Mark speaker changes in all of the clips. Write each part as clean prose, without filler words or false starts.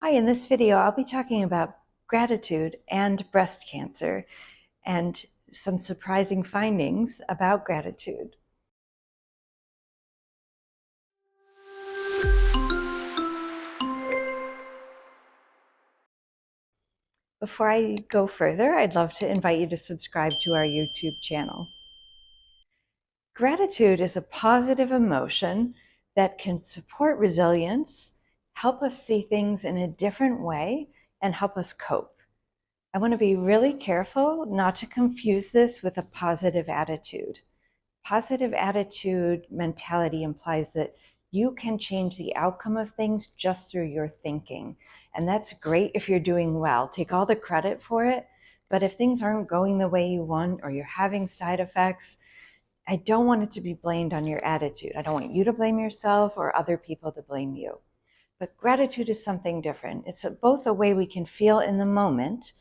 Speaker 1: Hi, in this video, I'll be talking about gratitude and breast cancer and some surprising findings about gratitude. Before I go further, I'd love to invite you to subscribe to our YouTube channel. Gratitude is a positive emotion that can support resilience, help us see things in a different way, and help us cope. I want to be really careful not to confuse this with a positive attitude. Positive attitude mentality implies that you can change the outcome of things just through your thinking. And that's great if you're doing well. Take all the credit for it. But if things aren't going the way you want or you're having side effects, I don't want it to be blamed on your attitude. I don't want you to blame yourself or other people to blame you. But gratitude is something different. It's both a way we can feel in the moment.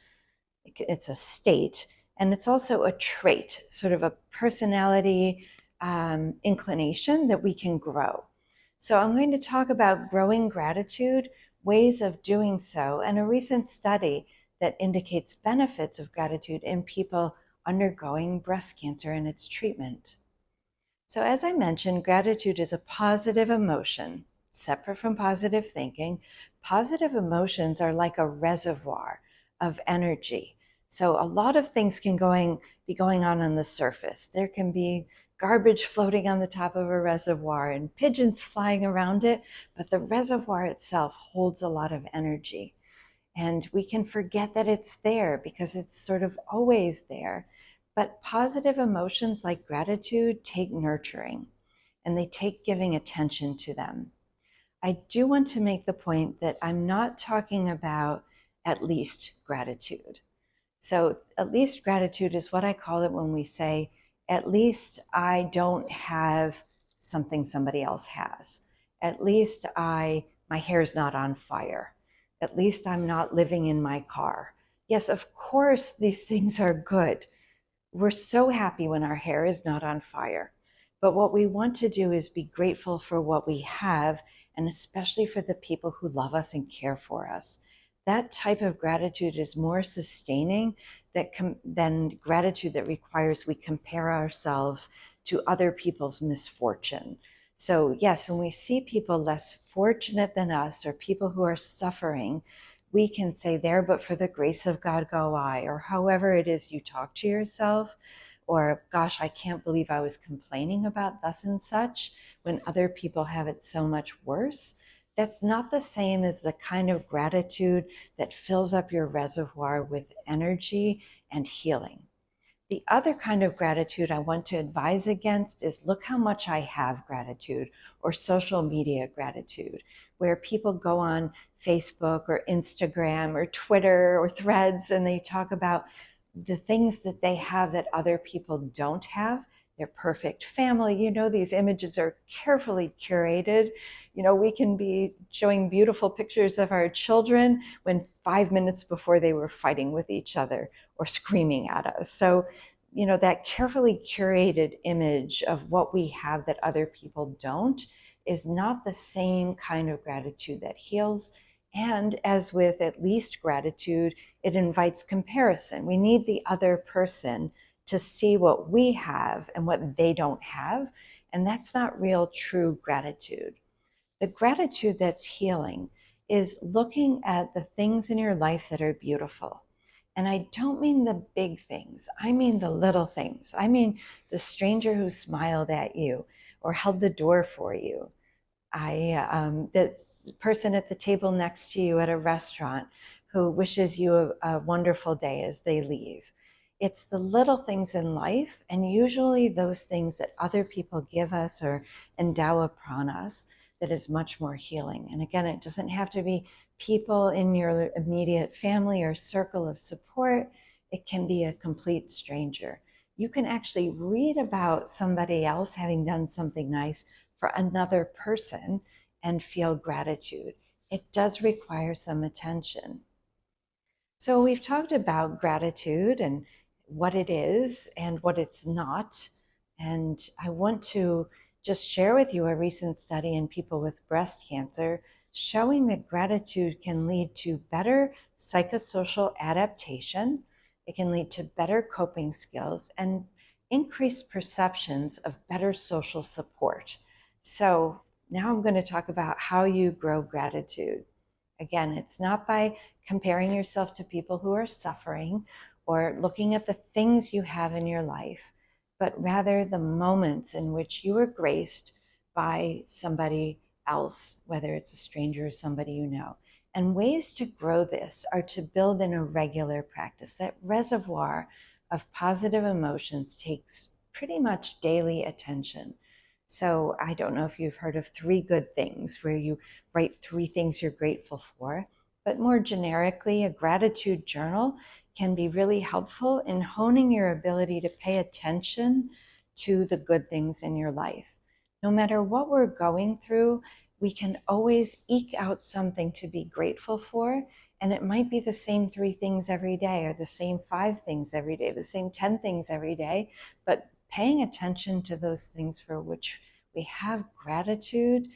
Speaker 1: It's a state, and it's also a trait, sort of a personality inclination that we can grow. So I'm going to talk about growing gratitude, ways of doing so, and a recent study that indicates benefits of gratitude in people undergoing breast cancer and its treatment. So as I mentioned, gratitude is a positive emotion, separate from positive thinking. Positive emotions are like a reservoir of energy. So a lot of things can be going on the surface. There can be garbage floating on the top of a reservoir and pigeons flying around it, but the reservoir itself holds a lot of energy. And we can forget that it's there because it's sort of always there. But positive emotions like gratitude take nurturing, and they take giving attention to them. I do want to make the point that I'm not talking about at least gratitude. So at least gratitude is what I call it when we say, at least I don't have something somebody else has. At least my hair's not on fire. At least I'm not living in my car. Yes, of course, these things are good. We're so happy when our hair is not on fire. But what we want to do is be grateful for what we have, and especially for the people who love us and care for us. That type of gratitude is more sustaining than gratitude that requires we compare ourselves to other people's misfortune. So yes, when we see people less fortunate than us or people who are suffering, we can say, there but for the grace of God go I, or however it is you talk to yourself, or gosh, I can't believe I was complaining about thus and such when other people have it so much worse. That's not the same as the kind of gratitude that fills up your reservoir with energy and healing. The other kind of gratitude I want to advise against is look how much I have gratitude, or social media gratitude, where people go on Facebook or Instagram or Twitter or Threads and they talk about the things that they have that other people don't have. Their perfect family. You know, these images are carefully curated. You know, we can be showing beautiful pictures of our children when 5 minutes before they were fighting with each other or screaming at us. So, you know, that carefully curated image of what we have that other people don't is not the same kind of gratitude that heals. And as with at least gratitude, it invites comparison. We need the other person to see what we have and what they don't have. And that's not real, true gratitude. The gratitude that's healing is looking at the things in your life that are beautiful. And I don't mean the big things. I mean the little things. I mean the stranger who smiled at you or held the door for you. The person at the table next to you at a restaurant who wishes you a wonderful day as they leave. It's the little things in life, and usually those things that other people give us or endow upon us, that is much more healing. And again, it doesn't have to be people in your immediate family or circle of support. It can be a complete stranger. You can actually read about somebody else having done something nice for another person and feel gratitude. It does require some attention. So we've talked about gratitude and what it is and what it's not. And I want to just share with you a recent study in people with breast cancer showing that gratitude can lead to better psychosocial adaptation. It can lead to better coping skills and increased perceptions of better social support. So now I'm going to talk about how you grow gratitude. Again, it's not by comparing yourself to people who are suffering or looking at the things you have in your life, but rather the moments in which you are graced by somebody else, whether it's a stranger or somebody you know. And ways to grow this are to build in a regular practice. That reservoir of positive emotions takes pretty much daily attention. So I don't know if you've heard of 3 good things, where you write 3 things you're grateful for, but more generically, a gratitude journal can be really helpful in honing your ability to pay attention to the good things in your life. No matter what we're going through, we can always eke out something to be grateful for. And it might be the same 3 things every day, or the same 5 things every day, the same 10 things every day. But paying attention to those things for which we have gratitude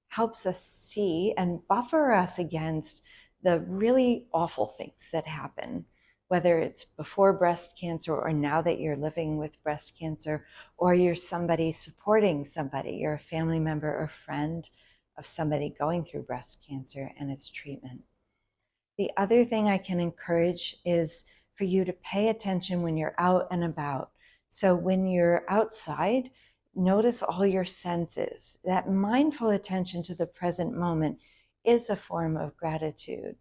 Speaker 1: helps us see and buffer us against the really awful things that happen, whether it's before breast cancer or now that you're living with breast cancer, or you're somebody supporting somebody, you're a family member or friend of somebody going through breast cancer and its treatment. The other thing I can encourage is for you to pay attention when you're out and about. So when you're outside, notice all your senses. That mindful attention to the present moment is a form of gratitude.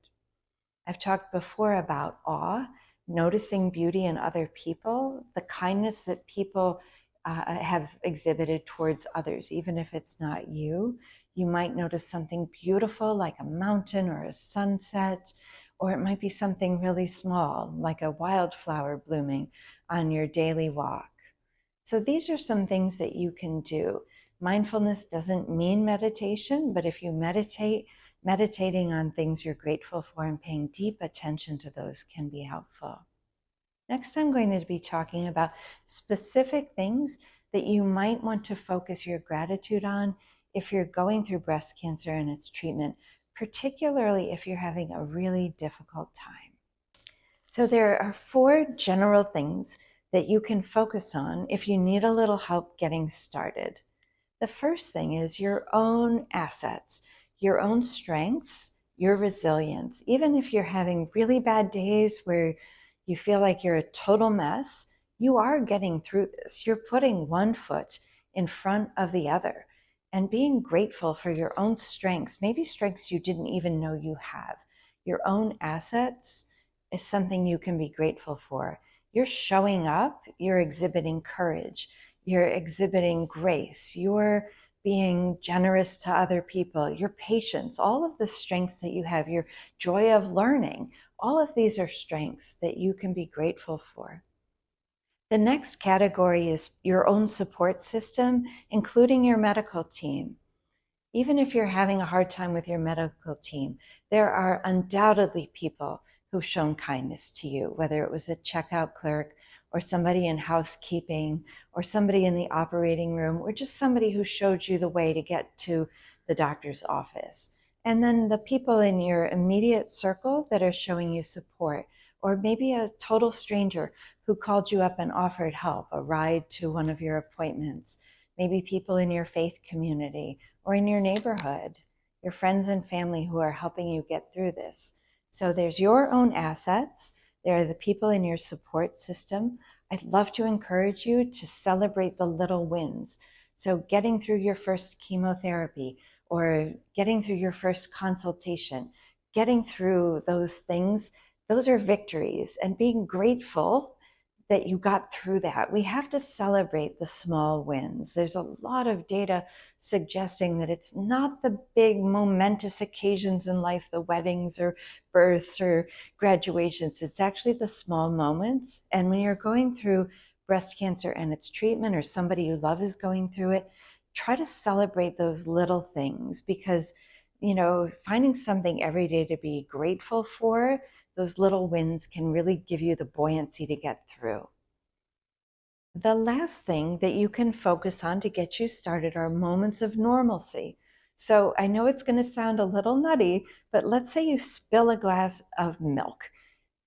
Speaker 1: I've talked before about awe, noticing beauty in other people, the kindness that people have exhibited towards others, even if it's not you. You might notice something beautiful like a mountain or a sunset, or it might be something really small like a wildflower blooming on your daily walk. So these are some things that you can do. Mindfulness doesn't mean meditation, but if you meditating on things you're grateful for and paying deep attention to those can be helpful. Next, I'm going to be talking about specific things that you might want to focus your gratitude on if you're going through breast cancer and its treatment, particularly if you're having a really difficult time. So there are 4 general things that you can focus on if you need a little help getting started. The first thing is your own assets, your own strengths, your resilience. Even if you're having really bad days where you feel like you're a total mess, you are getting through this. You're putting one foot in front of the other and being grateful for your own strengths, maybe strengths you didn't even know you have. Your own assets is something you can be grateful for. You're showing up, you're exhibiting courage, you're exhibiting grace, you're being generous to other people, your patience, all of the strengths that you have, your joy of learning, all of these are strengths that you can be grateful for. The next category is your own support system, including your medical team. Even if you're having a hard time with your medical team, there are undoubtedly people who've shown kindness to you, whether it was a checkout clerk or somebody in housekeeping or somebody in the operating room or just somebody who showed you the way to get to the doctor's office. And then the people in your immediate circle that are showing you support, or maybe a total stranger who called you up and offered help, a ride to one of your appointments, maybe people in your faith community or in your neighborhood, your friends and family who are helping you get through this. So there's your own assets. There are the people in your support system. I'd love to encourage you to celebrate the little wins. So getting through your first chemotherapy or getting through your first consultation, getting through those things, those are victories, and being grateful that you got through that. We have to celebrate the small wins. There's a lot of data suggesting that it's not the big momentous occasions in life, the weddings or births or graduations. It's actually the small moments. And when you're going through breast cancer and its treatment, or somebody you love is going through it, try to celebrate those little things, because, finding something every day to be grateful for, those little wins can really give you the buoyancy to get through. The last thing that you can focus on to get you started are moments of normalcy. So I know it's going to sound a little nutty, but let's say you spill a glass of milk.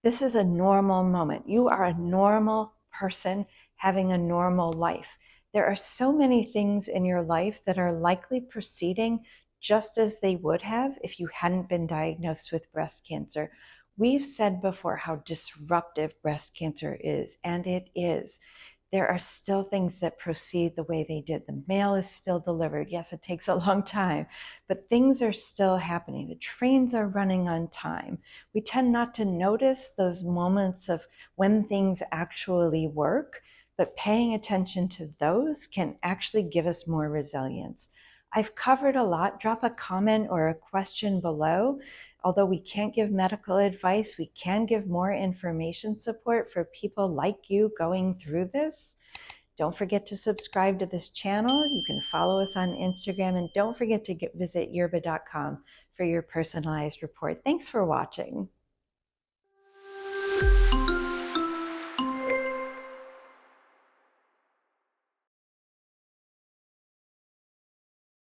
Speaker 1: This is a normal moment. You are a normal person having a normal life. There are so many things in your life that are likely proceeding just as they would have if you hadn't been diagnosed with breast cancer. We've said before how disruptive breast cancer is, and it is. There are still things that proceed the way they did. The mail is still delivered. Yes, it takes a long time, but things are still happening. The trains are running on time. We tend not to notice those moments of when things actually work, but paying attention to those can actually give us more resilience. I've covered a lot. Drop a comment or a question below. Although we can't give medical advice, we can give more information support for people like you going through this. Don't forget to subscribe to this channel. You can follow us on Instagram, and don't forget to visit yerbba.com for your personalized report. Thanks for watching.